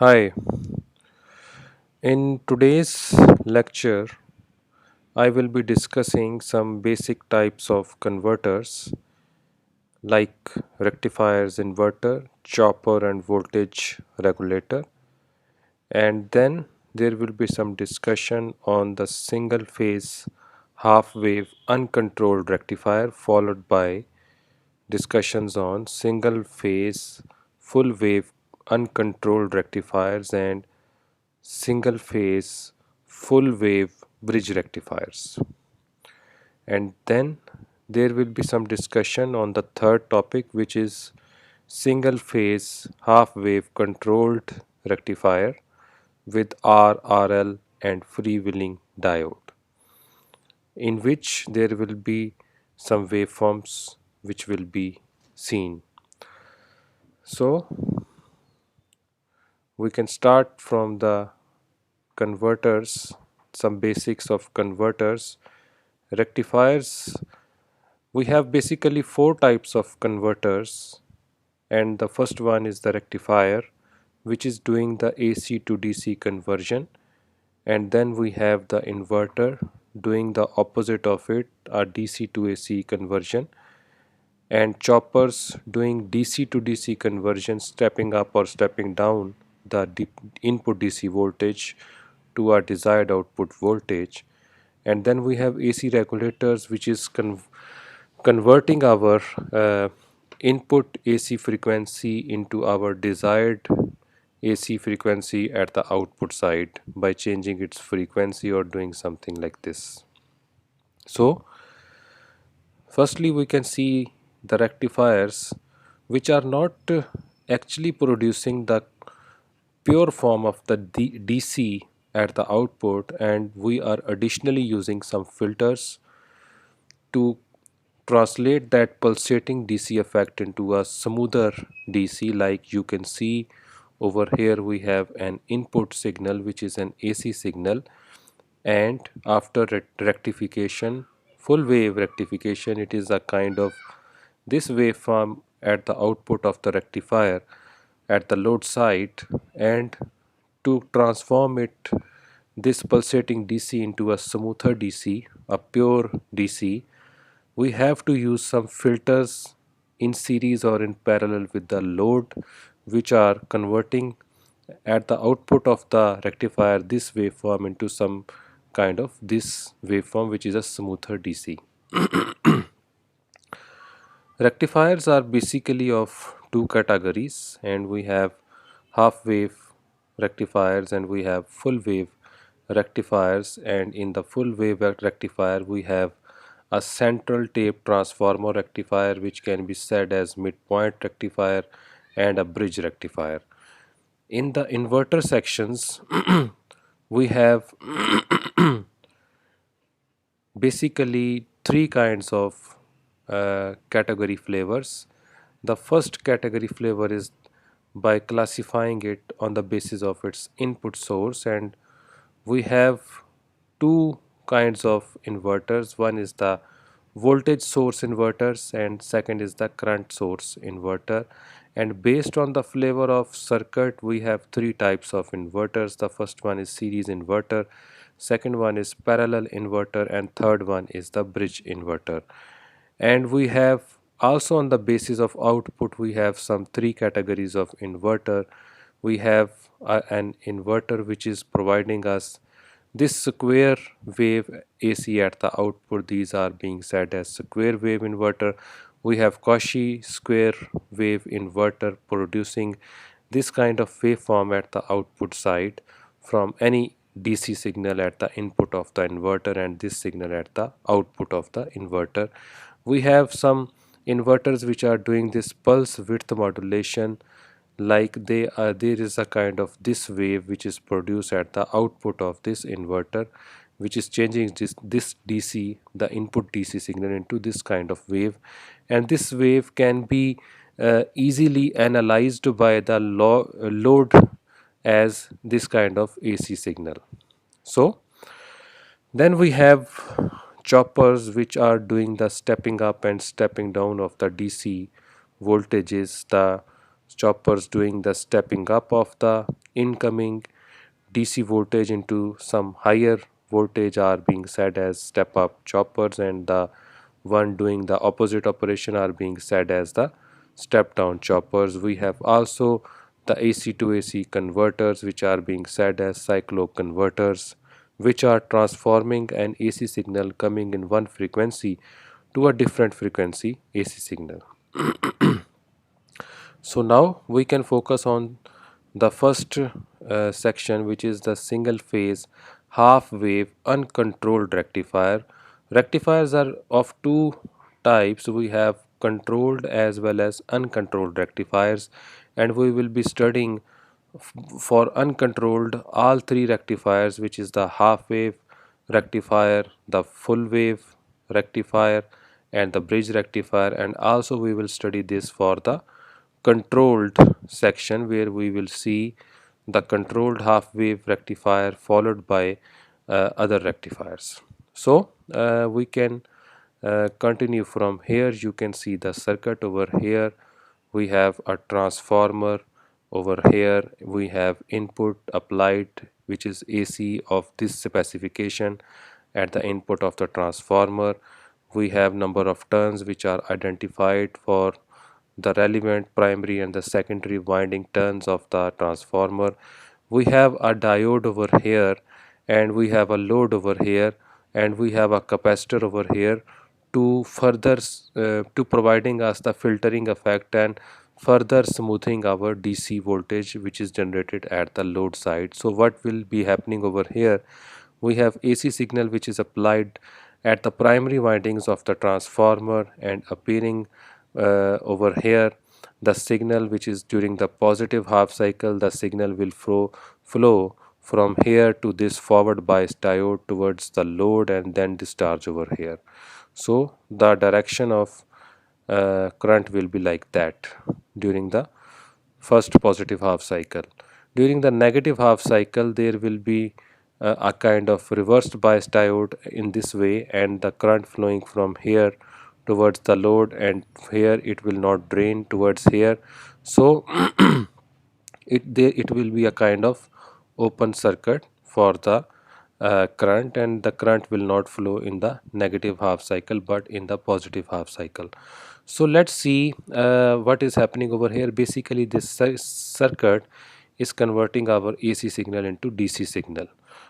Hi, in today's lecture, I will be discussing some basic types of converters like rectifiers, inverter, chopper, and voltage regulator. And then there will be some discussion on the single phase half wave uncontrolled rectifier, followed by discussions on single phase full wave uncontrolled rectifiers and single phase full wave bridge rectifiers. And then there will be some discussion on the third topic, which is single phase half wave controlled rectifier with RRL and freewheeling diode, in which there will be some waveforms which will be seen. So we can start from the converters, some basics of converters. Rectifiers, we have basically four types of converters, and the first one is the rectifier, which is doing the AC to DC conversion, and then we have the inverter doing the opposite of it, a DC to AC conversion, and choppers doing DC to DC conversion, stepping up or stepping down the input DC voltage to our desired output voltage. And then we have AC regulators, which is converting our input AC frequency into our desired AC frequency at the output side by changing its frequency or doing something like this. So firstly we can see the rectifiers, which are not actually producing the pure form of the DC at the output, and we are additionally using some filters to translate that pulsating DC effect into a smoother DC. Like you can see over here, we have an input signal which is an AC signal, and after rectification, full wave rectification, it is a kind of this waveform at the output of the rectifier at the load side. And to transform it, this pulsating DC, into a smoother DC, a pure DC, we have to use some filters in series or in parallel with the load, which are converting at the output of the rectifier this waveform into some kind of this waveform, which is a smoother DC. Rectifiers are basically of two categories, and we have half wave rectifiers and we have full wave rectifiers. And in the full wave rectifier, we have a central tape transformer rectifier, which can be said as midpoint rectifier, and a bridge rectifier. In the inverter sections, we have basically three kinds of category flavors. The first category flavor is by classifying it on the basis of its input source, and we have two kinds of inverters. One is the voltage source inverters and second is the current source inverter. And based on the flavor of circuit, we have three types of inverters. The first one is series inverter, second one is parallel inverter, and third one is the bridge inverter. And we have also, on the basis of output, we have some three categories of inverter. We have an inverter which is providing us this square wave AC at the output. These are being said as square wave inverter. We have Cauchy square wave inverter producing this kind of waveform at the output side from any DC signal at the input of the inverter and this signal at the output of the inverter. We have some inverters which are doing this pulse width modulation, like there is a kind of this wave which is produced at the output of this inverter, which is changing this DC, the input DC signal, into this kind of wave. And this wave can be easily analyzed by the load as this kind of AC signal. So then we have choppers which are doing the stepping up and stepping down of the DC voltages. The choppers doing the stepping up of the incoming DC voltage into some higher voltage are being said as step up choppers, and the one doing the opposite operation are being said as the step down choppers. We have also the AC to AC converters, which are being said as cyclo converters, which are transforming an AC signal coming in one frequency to a different frequency AC signal. So now we can focus on the first section, which is the single phase half wave uncontrolled rectifier. Rectifiers are of two types. We have controlled as well as uncontrolled rectifiers, and we will be studying for uncontrolled all three rectifiers, which is the half wave rectifier, the full wave rectifier, and the bridge rectifier. And also we will study this for the controlled section, where we will see the controlled half wave rectifier followed by other rectifiers. So we can continue from here. You can see the circuit over here. We have a transformer over here. We have input applied, which is AC of this specification at the input of the transformer. We have number of turns which are identified for the relevant primary and the secondary winding turns of the transformer. We have a diode over here, and we have a load over here, and we have a capacitor over here to further to providing us the filtering effect and further smoothing our DC voltage which is generated at the load side. So what will be happening over here? We have AC signal which is applied at the primary windings of the transformer, and appearing over here the signal which is during the positive half cycle, the signal will flow from here to this forward bias diode towards the load and then discharge over here. So the direction of current will be like that during the first positive half cycle. During the negative half cycle, there will be a kind of reversed bias diode in this way, and the current flowing from here towards the load, and here it will not drain towards here. So it will be a kind of open circuit for the current, and the current will not flow in the negative half cycle but in the positive half cycle. So let's see what is happening over here. Basically this circuit is converting our AC signal into DC signal.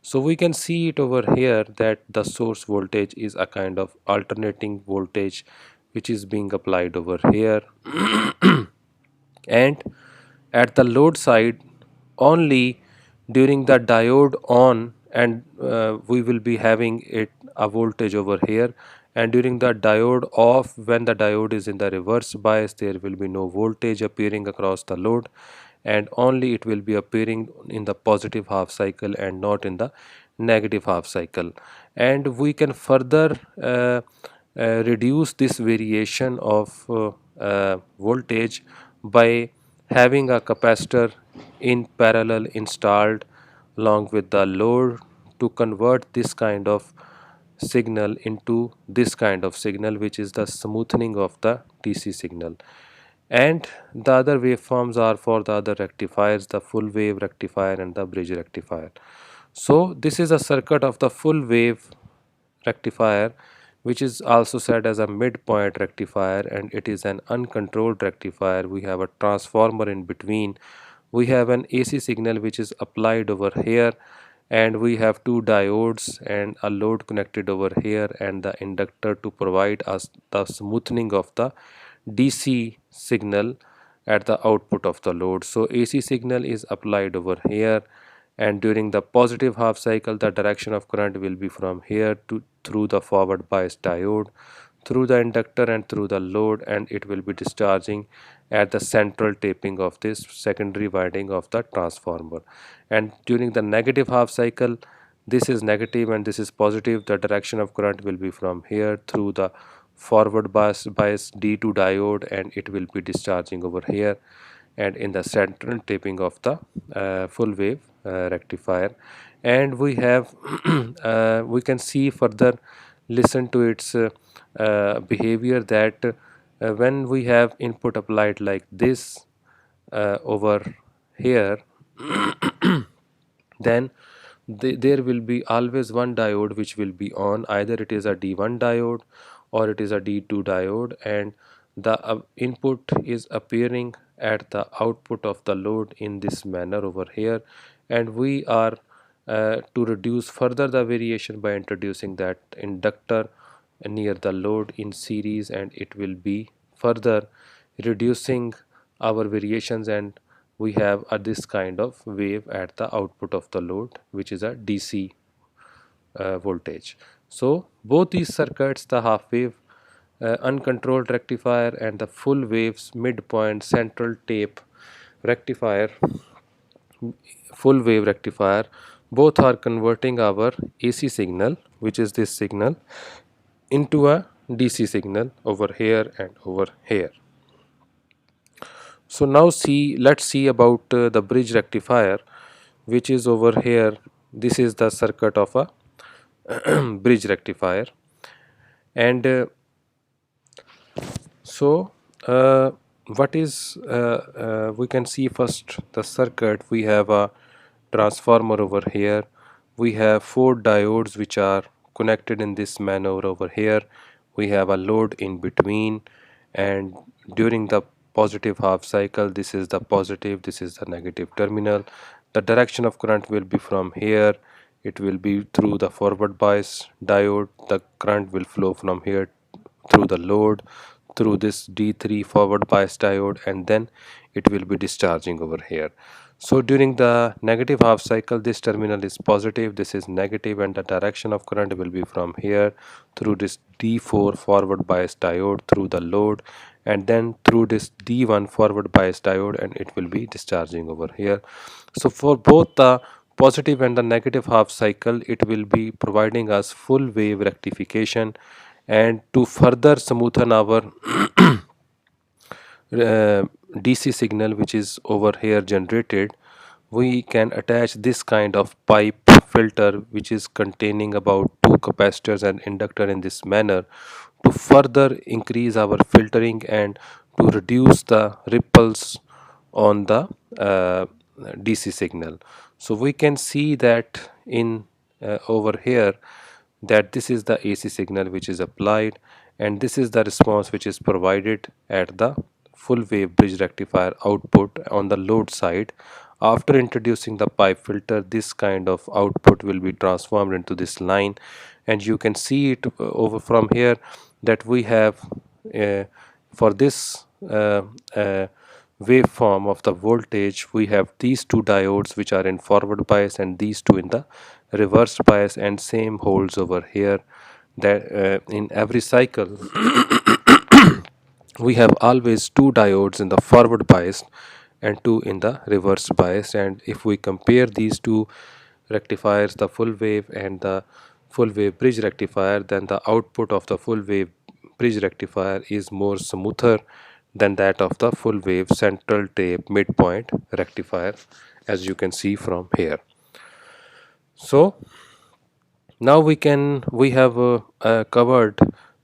So we can see it over here that the source voltage is a kind of alternating voltage which is being applied over here and at the load side only during the diode on, and we will be having it a voltage over here, and during the diode off, when the diode is in the reverse bias, there will be no voltage appearing across the load, and only it will be appearing in the positive half cycle and not in the negative half cycle. And we can further reduce this variation of voltage by having a capacitor in parallel installed along with the load to convert this kind of signal into this kind of signal, which is the smoothing of the DC signal. And the other waveforms are for the other rectifiers, the full wave rectifier and the bridge rectifier. So this is a circuit of the full wave rectifier, which is also said as a midpoint rectifier, and it is an uncontrolled rectifier. We have a transformer in between. We have an AC signal which is applied over here, and we have two diodes and a load connected over here, and the inductor to provide us the smoothing of the DC signal at the output of the load. So AC signal is applied over here, and during the positive half cycle the direction of current will be from here to through the forward bias diode, through the inductor and through the load, and it will be discharging at the central taping of this secondary winding of the transformer. And during the negative half cycle, this is negative and this is positive, the direction of current will be from here through the forward bias D2 diode, and it will be discharging over here and in the central taping of the full wave rectifier. And we have we can see further, listen to its behavior, that when we have input applied like this over here then there will be always one diode which will be on, either it is a D1 diode or it is a D2 diode, and the input is appearing at the output of the load in this manner over here. And we are to reduce further the variation by introducing that inductor near the load in series, and it will be further reducing our variations, and we have this kind of wave at the output of the load, which is a DC voltage. So both these circuits, the half wave uncontrolled rectifier and the full waves midpoint central tape rectifier, full wave rectifier, both are converting our AC signal, which is this signal, into a DC signal over here and over here. So now let's see about the bridge rectifier, which is over here. This is the circuit of a bridge rectifier. And so what is we can see first the circuit. We have a transformer over here, we have four diodes which are connected in this manner over here, we have a load in between, and during the positive half cycle, this is the positive, this is the negative terminal. The direction of current will be from here, it will be through the forward bias diode, the current will flow from here through the load, through this D3 forward bias diode, and then it will be discharging over here. So during the negative half cycle, this terminal is positive, this is negative, and the direction of current will be from here through this D4 forward bias diode through the load, and then through this D1 forward bias diode, and it will be discharging over here. So for both the positive and the negative half cycle, it will be providing us full wave rectification. And to further smoothen our DC signal which is over here generated, we can attach this kind of pipe filter which is containing about two capacitors and inductor in this manner, to further increase our filtering and to reduce the ripples on the DC signal. So we can see that in over here, that this is the AC signal which is applied, and this is the response which is provided at the full wave bridge rectifier output on the load side. After introducing the pipe filter, this kind of output will be transformed into this line, and you can see it over from here that we have for this waveform of the voltage, we have these two diodes which are in forward bias and these two in the reverse bias, and same holds over here, that in every cycle we have always two diodes in the forward bias and two in the reverse bias. And if we compare these two rectifiers, the full wave and the full wave bridge rectifier, then the output of the full wave bridge rectifier is more smoother than that of the full wave central tape midpoint rectifier, as you can see from here. So now we have covered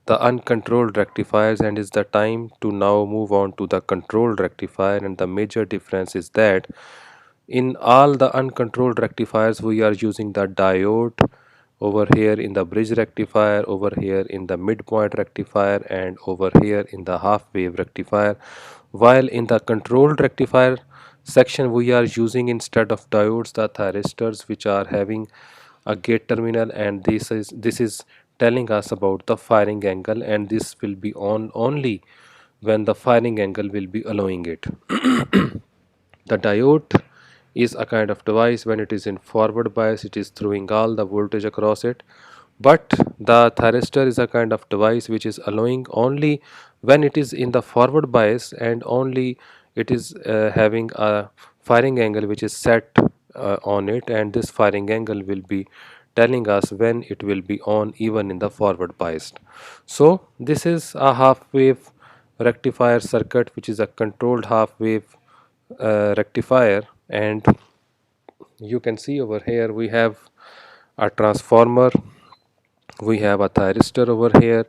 the uncontrolled rectifiers, and is the time to now move on to the controlled rectifier. And the major difference is that in all the uncontrolled rectifiers we are using the diode over here in the bridge rectifier, over here in the midpoint rectifier, and over here in the half wave rectifier, while in the controlled rectifier section we are using, instead of diodes, the thyristors which are having a gate terminal, and this is telling us about the firing angle, and this will be on only when the firing angle will be allowing it. The diode is a kind of device, when it is in forward bias it is throwing all the voltage across it, but the thyristor is a kind of device which is allowing only when it is in the forward bias, and only it is having a firing angle which is set on it, and this firing angle will be telling us when it will be on even in the forward biased. So this is a half wave rectifier circuit, which is a controlled half wave rectifier. And you can see over here we have a transformer, we have a thyristor over here,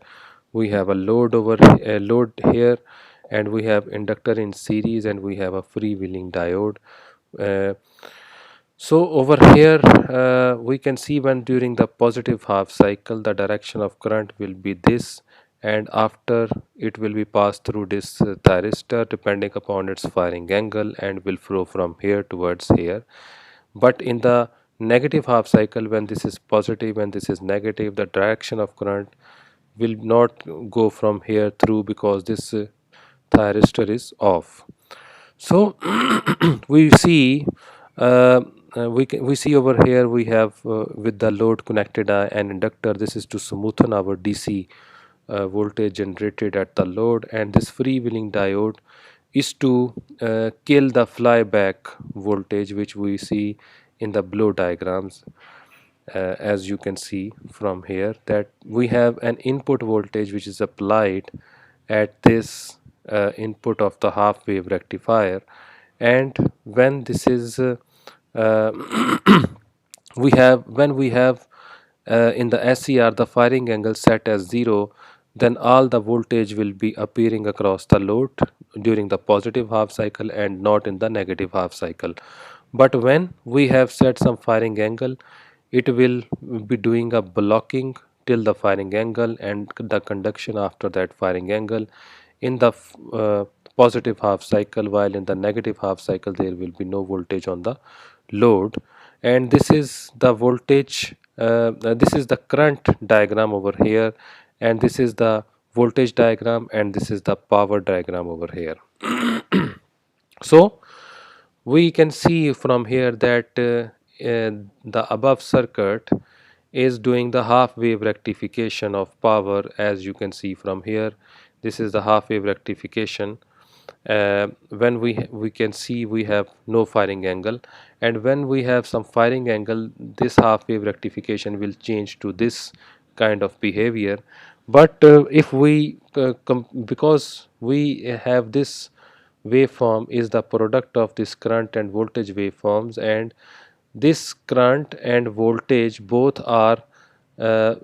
we have a load a load here, and we have inductor in series, and we have a freewheeling diode. uh, So over here we can see when during the positive half cycle the direction of current will be this, and after it will be passed through this thyristor depending upon its firing angle and will flow from here towards here. But in the negative half cycle, when this is positive and this is negative, the direction of current will not go from here through because this thyristor is off. So we see we see over here we have with the load connected an inductor. This is to smoothen our DC voltage generated at the load, and this freewheeling diode is to kill the flyback voltage which we see in the blow diagrams. As you can see from here that we have an input voltage which is applied at this input of the half wave rectifier, and when this is uh, we have in the SCR the firing angle set as 0, then all the voltage will be appearing across the load during the positive half cycle and not in the negative half cycle. But when we have set some firing angle, it will be doing a blocking till the firing angle and the conduction after that firing angle in the positive half cycle, while in the negative half cycle there will be no voltage on the load. And this is the voltage this is the current diagram over here, and this is the voltage diagram, and this is the power diagram over here. So we can see from here that the above circuit is doing the half wave rectification of power. As you can see from here, this is the half wave rectification. When we can see we have no firing angle, and when we have some firing angle, this half wave rectification will change to this kind of behavior. But if we because we have this waveform is the product of this current and voltage waveforms, and this current and voltage both are uh,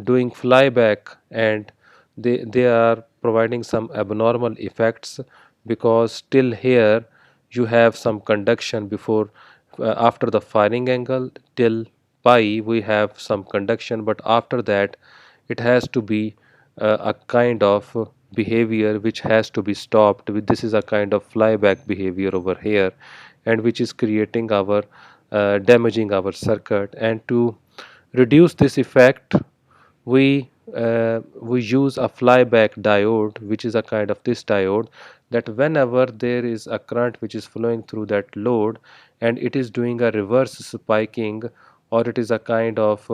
doing flyback, and they are providing some abnormal effects, because still here you have some conduction before after the firing angle till pi we have some conduction, but after that it has to be a kind of behavior which has to be stopped. This is a kind of flyback behavior over here, and which is creating our damaging our circuit. And to reduce this effect, we use a flyback diode, which is a kind of this diode, that whenever there is a current which is flowing through that load and it is doing a reverse spiking, or it is a kind of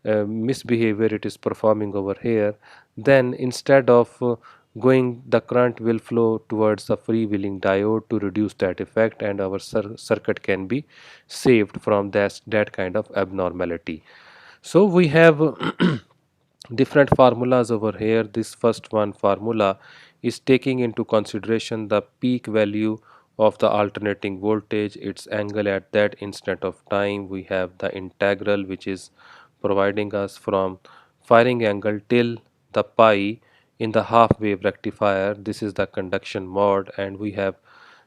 misbehavior it is performing over here, then instead of going, the current will flow towards the freewheeling diode to reduce that effect, and our circuit can be saved from that kind of abnormality. So we have different formulas over here. This first one formula is taking into consideration the peak value of the alternating voltage, its angle at that instant of time. We have the integral which is providing us from firing angle till the pi in the half wave rectifier. This is the conduction mode, and we have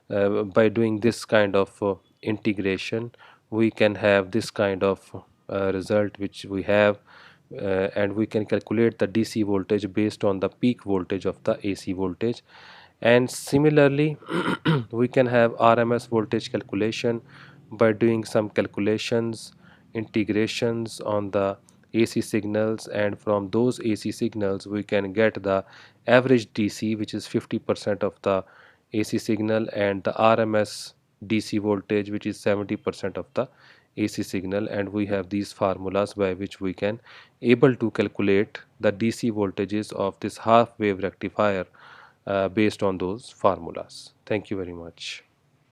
by doing this kind of integration we can have this kind of result which we have, and we can calculate the DC voltage based on the peak voltage of the AC voltage. And similarly we can have RMS voltage calculation by doing some calculations, integrations on the AC signals, and from those AC signals we can get the average DC, which is 50% of the AC signal, and the RMS DC voltage, which is 70% of the AC signal. And we have these formulas by which we can able to calculate the DC voltages of this half wave rectifier based on those formulas. Thank you very much.